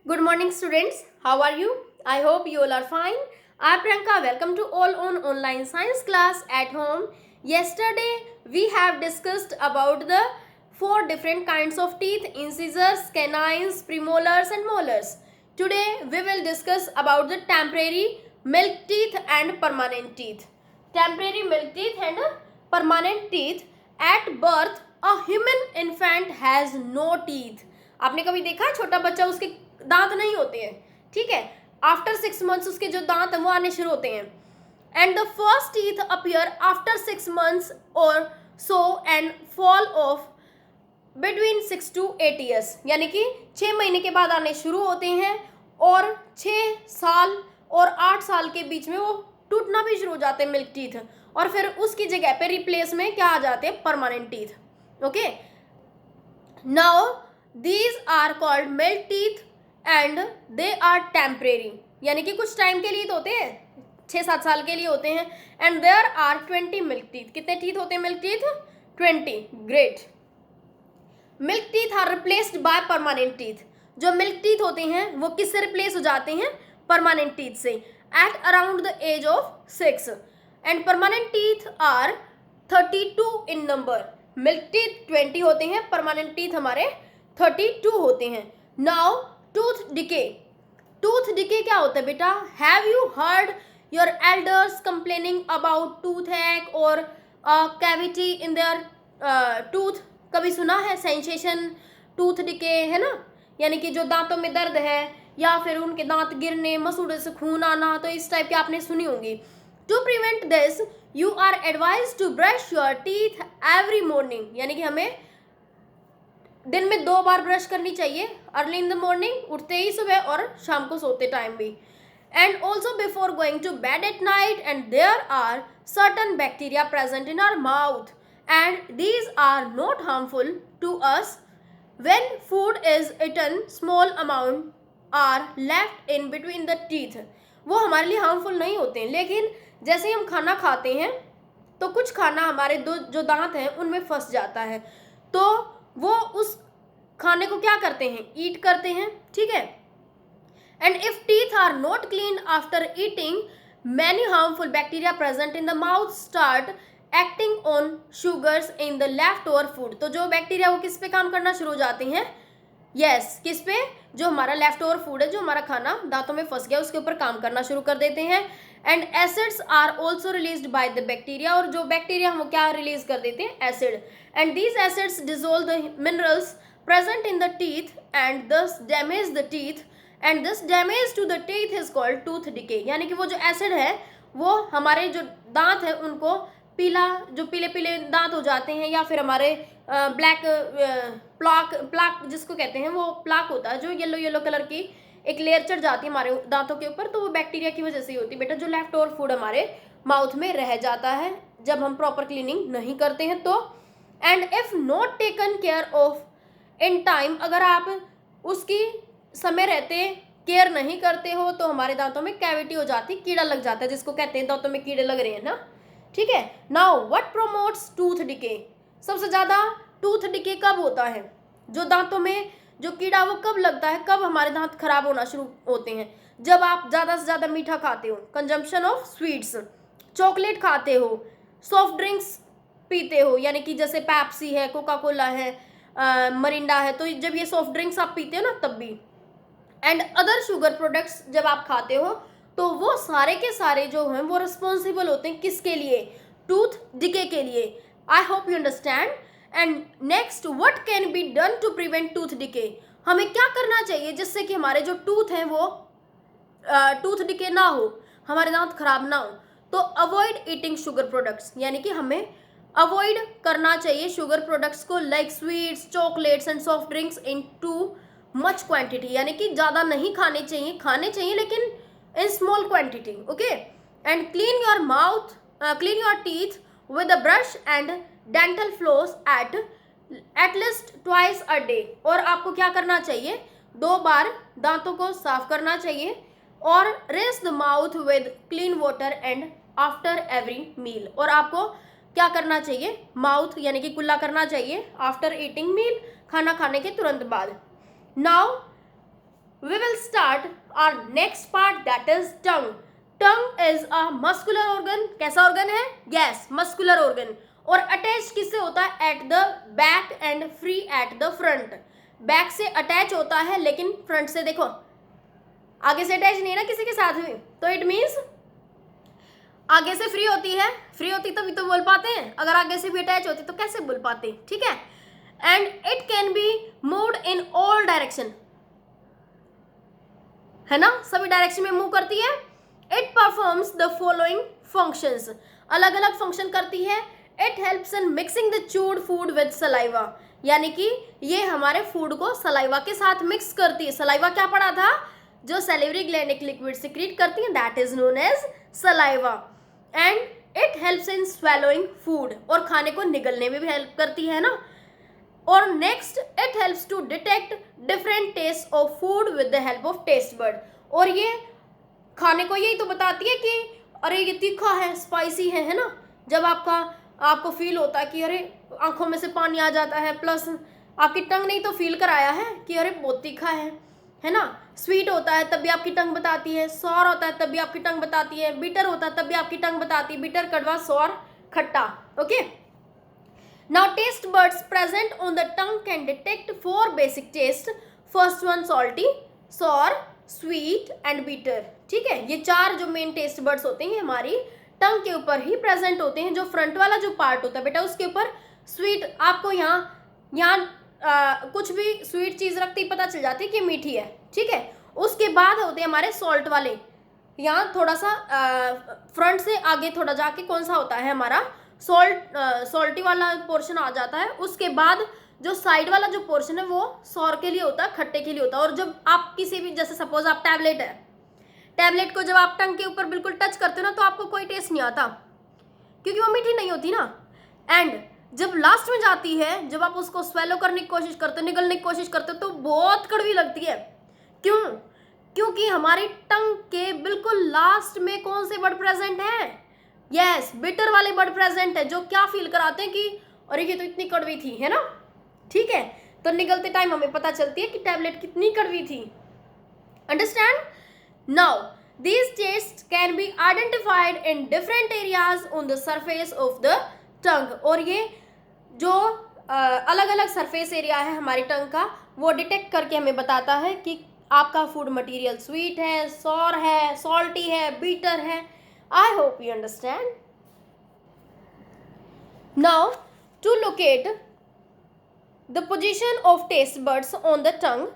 Good morning, students. How are you? I hope you all are fine. I'm Priyanka. Welcome to all on online science class at home. Yesterday, we have discussed about the four different kinds of teeth: incisors, canines, premolars, and molars. Today, we will discuss about the temporary milk teeth and permanent teeth. Temporary milk teeth and permanent teeth. At birth, a human infant has no teeth. आपने कभी देखा छोटा बच्चा उसके दांत नहीं होते हैं, ठीक है. आफ्टर 6 months उसके जो दांत हैं वो आने शुरू होते हैं. And the first teeth appear after 6 months और so and fall of between 6 to 8 years, यानी कि 6 महीने के बाद आने शुरू होते हैं और 6 साल और 8 साल के बीच में वो टूटना भी शुरू हो जाते हैं मिल्क टीथ, और फिर उसकी जगह पे रिप्लेस में क्या आ जाते हैं, permanent teeth. Okay, now these are called milk teeth and they are temporary, यानी कि कुछ टाइम के लिए तो होते हैं, 6-7 साल के लिए होते हैं. And there are 20 milk teeth. कितने टीथ होते हैं milk teeth? 20. Great. Milk teeth are replaced by permanent teeth. जो मिल्क टीथ होते हैं वो किससे रिप्लेस हो जाते हैं? परमानेंट टीथ से, at around the age of 6. And permanent teeth are 32 in number. Milk teeth 20 होते हैं, परमानेंट टीथ हमारे 32 होते हैं. Now tooth decay. Tooth decay क्या होता है बेटा? Have you heard your elders complaining about tooth hack और कैविटी इन देयर टूथ? कभी सुना है सेंसेशन टूथ डिके, है ना, यानी कि जो दांतों में दर्द है या फिर उनके दांत गिरने, मसूड़े से खून आना, तो इस टाइप की आपने सुनी होंगी. To prevent this you are advise to brush your teeth every morning, यानी कि हमें दिन में 2 बार ब्रश करनी चाहिए, अर्ली इन द मॉर्निंग उठते ही सुबह और शाम को सोते टाइम भी. And also before going to bed at night. And there are certain bacteria present in our mouth and these are not harmful to us. When food is eaten, small amount are left in between the teeth. वो हमारे लिए harmful नहीं होते हैं, लेकिन जैसे ही हम खाना खाते हैं तो कुछ खाना हमारे जो दांत हैं उनमें फंस जाता है, तो वो उस खाने को क्या करते हैं, ईट करते हैं, ठीक है. And if teeth are not clean after eating, many harmful bacteria present in the mouth start acting on sugars in the left over food. तो जो बैक्टीरिया वो किस पे काम करना शुरू हो जाते हैं? यस, किस पे? जो हमारा लेफ्ट ओवर फूड है, जो हमारा खाना दांतों में फंस गया, उसके ऊपर काम करना शुरू कर देते हैं. And acids are also released by the bacteria. और जो बैक्टीरिया वो क्या रिलीज कर देते हैं? Acid. And these acids dissolve the minerals present in the teeth and thus damage the teeth. And this damage to the teeth is called tooth decay. यानी कि वो जो एसिड है वो हमारे जो दांत है उनको जो पीले पीले दांत हो जाते हैं, या फिर हमारे ब्लैक प्लाक जिसको कहते हैं, वो प्लाक होता है जो येलो कलर की एक लेयर चढ़ जाती है हमारे दांतों के ऊपर, तो वो बैक्टीरिया की वजह से ही होती है बेटा. जो लेफ्ट ओवर फूड हमारे माउथ में रह जाता है जब हम प्रॉपर क्लीनिंग नहीं करते हैं तो. And if not taken care of in time, अगर आप उसकी समय रहते केयर नहीं करते हो तो हमारे दांतों में कैविटी हो जाती, कीड़ा लग जाता है, जिसको कहते हैं दांतों में कीड़े लग रहे हैं ना, ठीक है. Now what promotes tooth decay? सबसे ज्यादा टूथ डिके कब होता है? जो दांतों में जो कीड़ा वो कब लगता है, कब हमारे दांत खराब होना शुरू होते हैं? जब आप ज्यादा से ज्यादा मीठा खाते हो, कंजम्पशन ऑफ स्वीट्स, चॉकलेट खाते हो, सॉफ्ट ड्रिंक्स पीते हो, यानी कि जैसे पेप्सी है, कोका कोला है, मरिंडा है, तो जब ये सॉफ्ट ड्रिंक्स आप पीते हो ना तब भी. एंड अदर शुगर प्रोडक्ट्स जब आप खाते हो तो वो सारे के सारे जो हैं वो रिस्पॉन्सिबल होते हैं किसके लिए? टूथ डिके के लिए. I hope you understand. And next, what can be done to prevent tooth decay? हमें क्या करना चाहिए जिससे कि हमारे जो टूथ हैं वो टूथ डिके ना हो, हमारे दांत खराब ना हो? तो अवॉइड ईटिंग शुगर प्रोडक्ट्स, यानी कि हमें अवॉइड करना चाहिए शुगर प्रोडक्ट्स को, like sweets, chocolates and soft drinks in too much quantity, यानी कि ज़्यादा नहीं खाने चाहिए लेकिन in small quantity. Okay, and clean your teeth with a brush and dental floss at least twice a day. और आपको क्या करना चाहिए? 2 बार दांतों को साफ करना चाहिए और rinse the mouth with clean water and after every meal. और आपको क्या करना चाहिए? माउथ यानी कि कुल्ला करना चाहिए आफ्टर ईटिंग मील, खाना खाने के तुरंत बाद. Now we will start our next part, that is tongue. Tongue is a muscular organ. कैसा organ है? Yes, muscular organ. और अटैच किससे होता है? At the back and free at the front. Back से अटैच होता है लेकिन फ्रंट से देखो आगे से अटैच नहीं है ना किसी के साथ में, तो इट मीन्स आगे से फ्री होती है. फ्री होती तभी तो बोल पाते हैं, अगर आगे से भी अटैच होती तो कैसे बोल पाते? ठीक है. And it can be moved in all direction, है ना, सभी डायरेक्शन में मूव करती है. It performs the following functions, अलग अलग फंक्शन करती है. It helps in mixing the chewed food with saliva, यानी कि ये हमारे फूड को सलाइवा के साथ मिक्स करती है. सलाइवा क्या पढ़ा था? जो सैलिवरी ग्लैंड एक लिक्विड सिक्रीट करती है, that is known as saliva. And it helps in swallowing food, और खाने को निगलने में भी हेल्प करती है ना. और next, it helps to detect different taste of food with the help of taste bud, और ये खाने को यही तो बताती है कि अरे ये तीखा है, स्पाइसी है ना. जब आपको फील होता है कि अरे आंखों में से पानी आ जाता है, प्लस आपकी टंग नहीं तो फील कराया है कि अरे बहुत तीखा है ना. स्वीट होता है तब भी आपकी टंग बताती है, सॉर होता है तब भी आपकी टंग बताती है, बिटर होता है तब भी आपकी टंग बताती है. बिटर, कड़वा, सॉर, खट्टा. Okay. Now taste buds present on the tongue can detect 4 basic taste. First one salty, sour, sweet and bitter. ठीक है, ये 4 जो मेन टेस्ट बर्ड्स होते हैं हमारी टंग के ऊपर ही प्रेजेंट होते हैं. जो फ्रंट वाला जो पार्ट होता है बेटा उसके ऊपर स्वीट, आपको यहाँ कुछ भी स्वीट चीज़ रखते ही पता चल जाती है कि मीठी है. ठीक है. उसके बाद होते हैं हमारे सॉल्ट वाले, यहाँ थोड़ा सा फ्रंट से आगे थोड़ा जाके कौन सा होता है हमारा सॉल्टी वाला पोर्शन आ जाता है. उसके बाद जो साइड वाला जो पोर्शन है वो सॉर के लिए होता है, खट्टे के लिए होता है. और जब आप किसी भी, जैसे सपोज आप टैबलेट को जब आप टंग के ऊपर बिल्कुल टच करते हो ना तो आपको कोई टेस्ट नहीं आता, क्योंकि वो मीठी नहीं होती ना. एंड जब लास्ट में जाती है, जब आप उसको स्वेलो करने की कोशिश करते हो, निगलने की कोशिश करते हो, तो बहुत कड़वी लगती है. क्यों? क्योंकि हमारी टंग के बिल्कुल लास्ट में कौन से वर्ड प्रेजेंट है? यस, बिटर वाले वर्ड प्रेजेंट है, जो क्या फील कराते हैं कि अरे ये तो इतनी कड़वी थी, है ना. ठीक है, तो निगलते टाइम हमें पता चलती है कि टैबलेट कितनी कड़वी थी. Understand? Now these tastes can be identified in different areas on the surface of the tongue. और ये जो अलग अलग सरफेस एरिया है हमारी टंग का, वो डिटेक्ट करके हमें बताता है कि आपका फूड मटेरियल स्वीट है, सॉर है, सॉल्टी है, बीटर है. I hope you understand. Now to locate the position of taste buds on the tongue,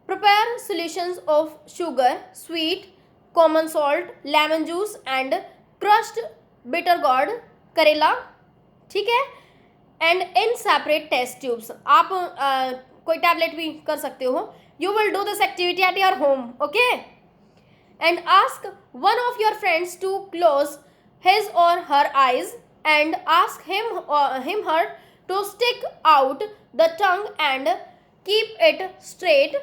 prepare solutions of sugar, sweet, common salt, lemon juice and crushed bitter gourd, करेला. ठीक है. and in separate test tubes. आप कोई tablet भी कर सकते हो. You will do this activity at your home, okay? and ask one of your friends to close his or her eyes and ask him her to stick out the tongue and keep it straight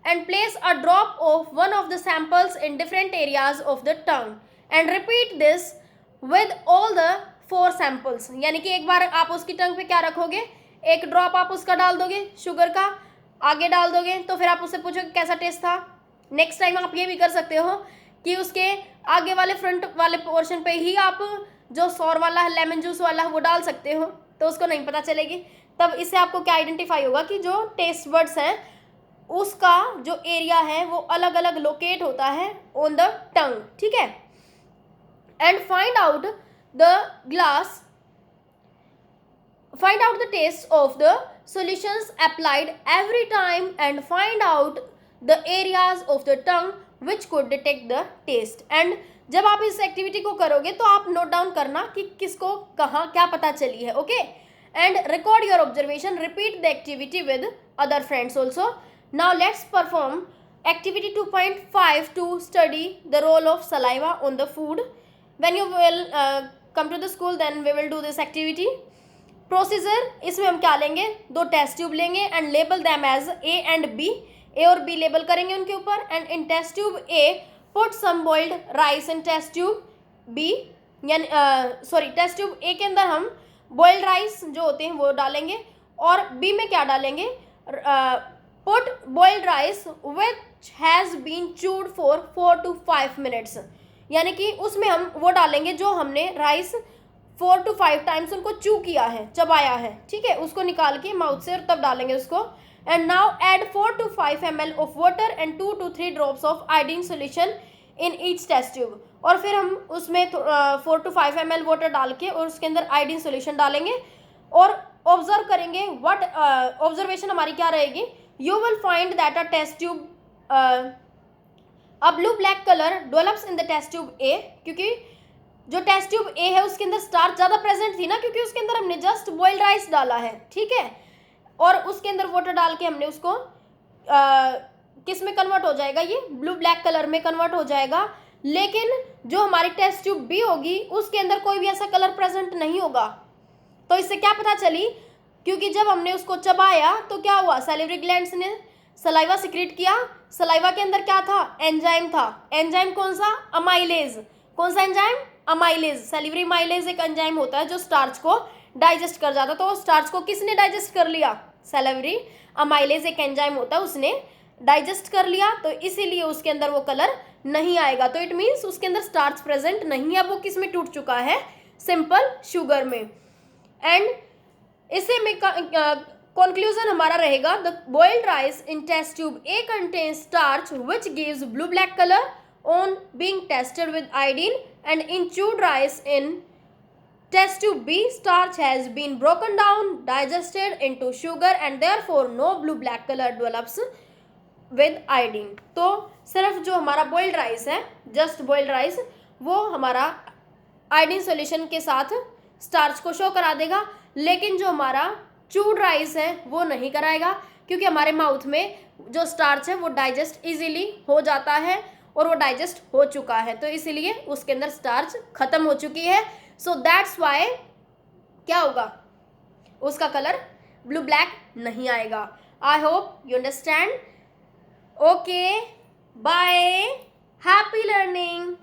and place a drop of one of the samples in different areas of the tongue and repeat this with all the 4 samples. यानी कि एक बार आप उसकी टंग पे क्या रखोगे, एक drop आप उसका डाल दोगे, शुगर का आगे डाल दोगे, तो फिर आप उससे पूछोगे कैसा टेस्ट था. नेक्स्ट टाइम आप ये भी कर सकते हो कि उसके आगे वाले फ्रंट वाले पोर्शन पे ही आप जो सॉर वाला है, लेमन जूस वाला है, वो डाल सकते हो, तो उसको नहीं पता चलेगी. तब इससे आपको क्या आइडेंटिफाई होगा कि जो टेस्ट बर्ड्स हैं उसका जो एरिया है वो अलग अलग लोकेट होता है ऑन द टंग. ठीक है. And find out the taste of the solutions applied every time and find out the areas of the tongue which could detect the taste. and जब आप इस एक्टिविटी को करोगे तो आप नोट डाउन करना कि किसको कहाँ क्या पता चली है. Okay. and record your observation, repeat the activity with other friends also. now let's perform activity 2.5 to study the role of saliva on the food. when you will come to the school then we will do this activity. Procedure, इसमें हम क्या लेंगे, 2 test tube लेंगे and label them as A and B. A और B label करेंगे उनके ऊपर. And in test tube A put some boiled rice in test tube B, यानी टेस्ट ट्यूब ए के अंदर हम बॉइल्ड राइस जो होते हैं वो डालेंगे, और बी में क्या डालेंगे, put boiled rice which has been chewed for 4 to 5 minutes, यानी कि उसमें हम वो डालेंगे जो हमने राइस 4 to 5 टाइम्स उनको चू किया है, चबाया है, ठीक है, उसको निकाल के माउथ से और तब डालेंगे उसको। And now add 4 to 5 ml of water and 2 to 3 drops of iodine solution in each test tube. और फिर हम उसमें 4 to 5 ml वाटर डाल के और उसके अंदर आयोडीन सोल्यूशन डालेंगे और ऑब्जर्व करेंगे। व्हाट ऑब्जर्वेशन हमारी क्या रहेगी? You will find that a test tube a blue black colour develops in the test tube A, क्योंकि जो टेस्ट ट्यूब ए है उसके अंदर स्टार्च ज़्यादा प्रेजेंट थी ना, क्योंकि उसके अंदर हमने जस्ट बॉइल्ड राइस डाला है, ठीक है, और उसके अंदर वाटर डाल के हमने उसको किस में कन्वर्ट हो जाएगा, ये ब्लू ब्लैक कलर में कन्वर्ट हो जाएगा। लेकिन जो हमारी टेस्ट ट्यूब बी होगी उसके अंदर कोई भी ऐसा कलर प्रेजेंट नहीं होगा। तो इससे क्या पता चली? क्योंकि जब हमने उसको चबाया तो क्या हुआ, सैलिवरी ग्लैंड्स ने सलाइवा सिक्रीट किया। सलाइवा के अंदर क्या था? एंजाइम था। एंजाइम कौन सा? अमाइलेज। कौन सा एंजाइम? अमाइलेज। सैलिवरी अमाइलेज एक एंजाइम होता है जो स्टार्च को डाइजेस्ट कर जाता है। तो स्टार्च को किसने डाइजेस्ट कर लिया? सैलिवरी अमाइलेज एक एंजाइम होता है, उसने डाइजेस्ट कर लिया, तो इसीलिए उसके अंदर वो कलर नहीं आएगा। तो इट मीन्स उसके अंदर स्टार्च प्रेजेंट नहीं है, वो किस में टूट चुका है? सिंपल शुगर में। एंड इसे में कंक्लूजन हमारा रहेगा, the boiled rice in test tube A contains starch which gives blue black colour on being tested with iodine, and in chewed rice in test tube B starch has been broken down, digested into sugar and therefore no blue black color develops with iodine। तो सिर्फ जो हमारा boiled rice है, just boiled rice, वो हमारा iodine solution के साथ starch को शो करा देगा, लेकिन जो हमारा चूड राइस है वो नहीं कराएगा, क्योंकि हमारे माउथ में जो स्टार्च है वो डाइजेस्ट इजीली हो जाता है और वो डाइजेस्ट हो चुका है, तो इसीलिए उसके अंदर स्टार्च खत्म हो चुकी है। सो दैट्स वाई क्या होगा, उसका कलर ब्लू ब्लैक नहीं आएगा। I hope you understand. Okay, bye, happy learning.